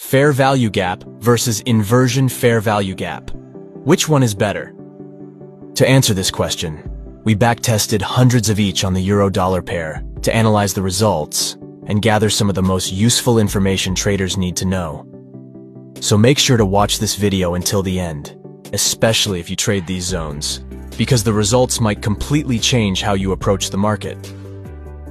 Fair value gap versus inversion fair value gap. Which one is better? To answer this question, we backtested hundreds of each on the euro-dollar pair to analyze the results and gather some of the most useful information traders need to know. So make sure to watch this video until the end, especially if you trade these zones, because the results might completely change how you approach the market.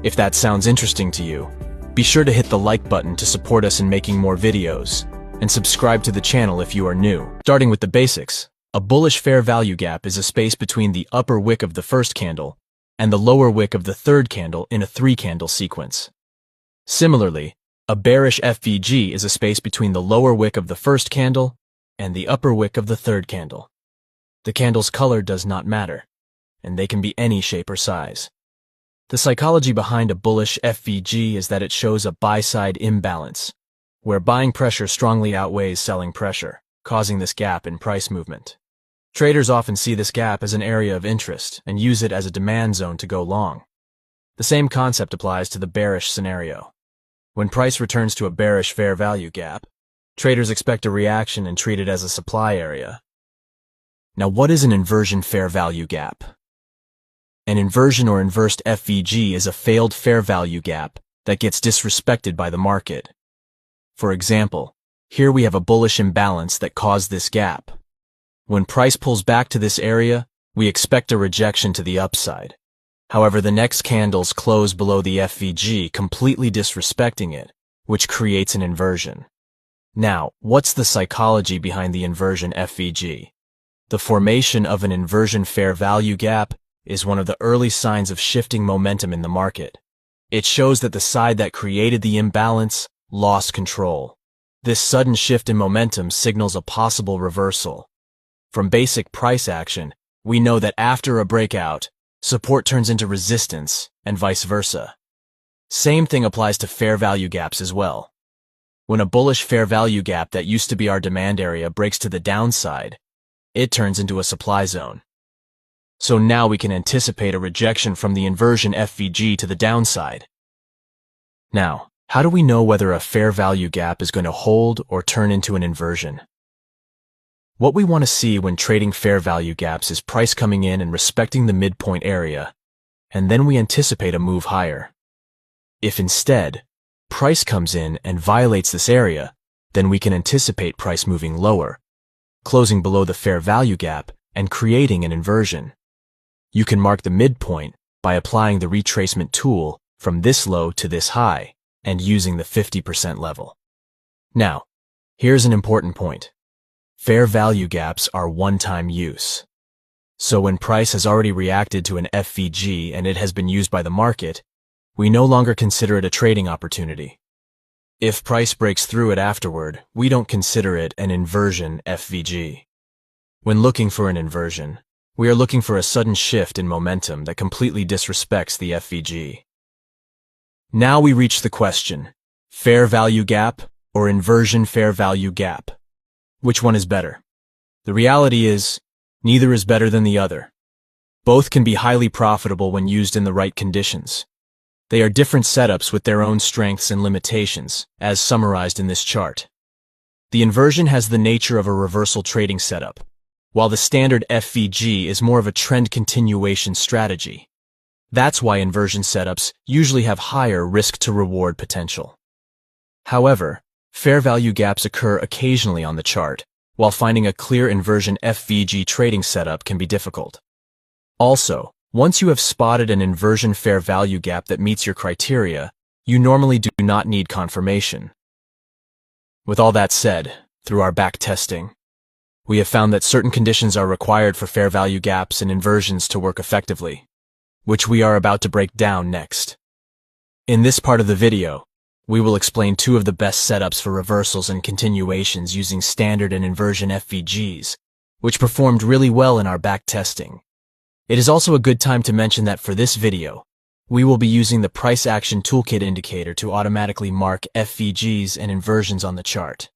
If that sounds interesting to you, be sure to hit the like button to support us in making more videos, and subscribe to the channel if you are new. Starting with the basics, a bullish fair value gap is a space between the upper wick of the first candle and the lower wick of the third candle in a 3-candle sequence. Similarly, a bearish FVG is a space between the lower wick of the first candle and the upper wick of the third candle. The candle's color does not matter, and they can be any shape or size. The psychology behind a bullish FVG is that it shows a buy-side imbalance, where buying pressure strongly outweighs selling pressure, causing this gap in price movement. Traders often see this gap as an area of interest and use it as a demand zone to go long. The same concept applies to the bearish scenario. When price returns to a bearish fair value gap, traders expect a reaction and treat it as a supply area. Now, what is an inversion fair value gap? An inversion or inversed FVG is a failed fair value gap that gets disrespected by the market. For example, here we have a bullish imbalance that caused this gap. When price pulls back to this area, we expect a rejection to the upside. However, the next candles close below the FVG, completely disrespecting it, which creates an inversion. Now, what's the psychology behind the inversion FVG? The formation of an inversion fair value gap is one of the early signs of shifting momentum in the market. It shows that the side that created the imbalance lost control. This sudden shift in momentum signals a possible reversal. From basic price action, we know that after a breakout, support turns into resistance, and vice versa. Same thing applies to fair value gaps as well. When a bullish fair value gap that used to be our demand area breaks to the downside, it turns into a supply zone. So now we can anticipate a rejection from the inversion FVG to the downside. Now, how do we know whether a fair value gap is going to hold or turn into an inversion? What we want to see when trading fair value gaps is price coming in and respecting the midpoint area, and then we anticipate a move higher. If instead, price comes in and violates this area, then we can anticipate price moving lower, closing below the fair value gap and creating an inversion. You can mark the midpoint by applying the retracement tool from this low to this high and using the 50% level. Now, here's an important point. Fair value gaps are one-time use. So when price has already reacted to an FVG and it has been used by the market, we no longer consider it a trading opportunity. If price breaks through it afterward, we don't consider it an inversion FVG. When looking for an inversion, we are looking for a sudden shift in momentum that completely disrespects the FVG. Now we reach the question, fair value gap or inversion fair value gap? Which one is better? The reality is, neither is better than the other. Both can be highly profitable when used in the right conditions. They are different setups with their own strengths and limitations, as summarized in this chart. The inversion has the nature of a reversal trading setup, while the standard FVG is more of a trend continuation strategy. That's why inversion setups usually have higher risk-to-reward potential. However, fair value gaps occur occasionally on the chart, while finding a clear inversion FVG trading setup can be difficult. Also, once you have spotted an inversion fair value gap that meets your criteria, you normally do not need confirmation. With all that said, through our back testing, we have found that certain conditions are required for fair value gaps and inversions to work effectively, which we are about to break down next. In this part of the video, we will explain two of the best setups for reversals and continuations using standard and inversion FVGs, which performed really well in our back testing. It is also a good time to mention that for this video, we will be using the Price Action Toolkit indicator to automatically mark FVGs and inversions on the chart.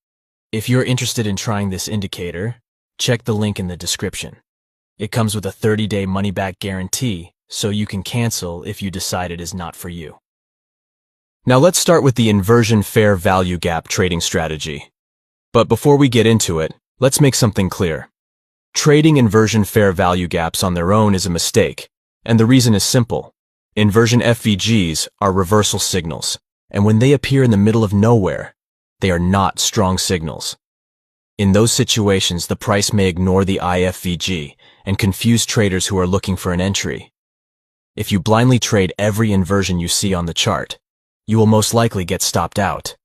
If you're interested in trying this indicator, check the link in the description. It comes with a 30-day money-back guarantee, so you can cancel if you decide it is not for you. Now let's start with the inversion fair value gap trading strategy. But before we get into it, let's make something clear. Trading inversion fair value gaps on their own is a mistake, and the reason is simple. Inversion FVGs are reversal signals, and when they appear in the middle of nowhere, they are not strong signals. In those situations, the price may ignore the IFVG and confuse traders who are looking for an entry. If you blindly trade every inversion you see on the chart, you will most likely get stopped out.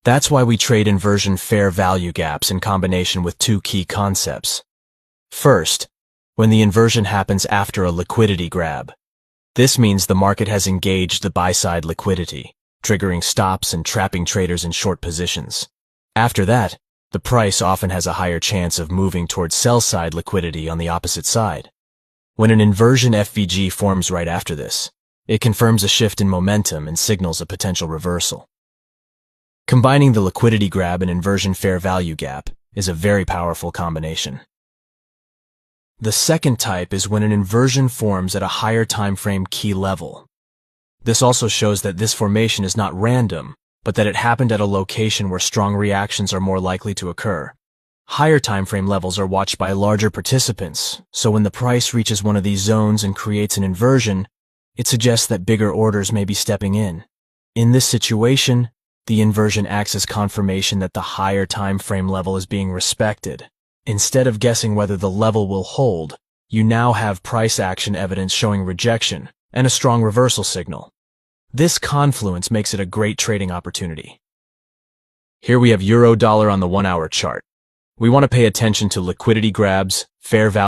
That's why we trade inversion fair value gaps in combination with two key concepts. First, when the inversion happens after a liquidity grab. This means the market has engaged the buy-side liquidity, triggering stops and trapping traders in short positions. After that, the price often has a higher chance of moving towards sell-side liquidity on the opposite side. When an inversion FVG forms right after this, it confirms a shift in momentum and signals a potential reversal. Combining the liquidity grab and inversion fair value gap is a very powerful combination. The second type is when an inversion forms at a higher time frame key level. This also shows that this formation is not random, but that it happened at a location where strong reactions are more likely to occur. Higher time frame levels are watched by larger participants, so when the price reaches one of these zones and creates an inversion, it suggests that bigger orders may be stepping in. In this situation, the inversion acts as confirmation that the higher time frame level is being respected. Instead of guessing whether the level will hold, you now have price action evidence showing rejection and a strong reversal signal. This confluence makes it a great trading opportunity. Here we have euro-dollar on the 1-hour chart. We want to pay attention to liquidity grabs, fair value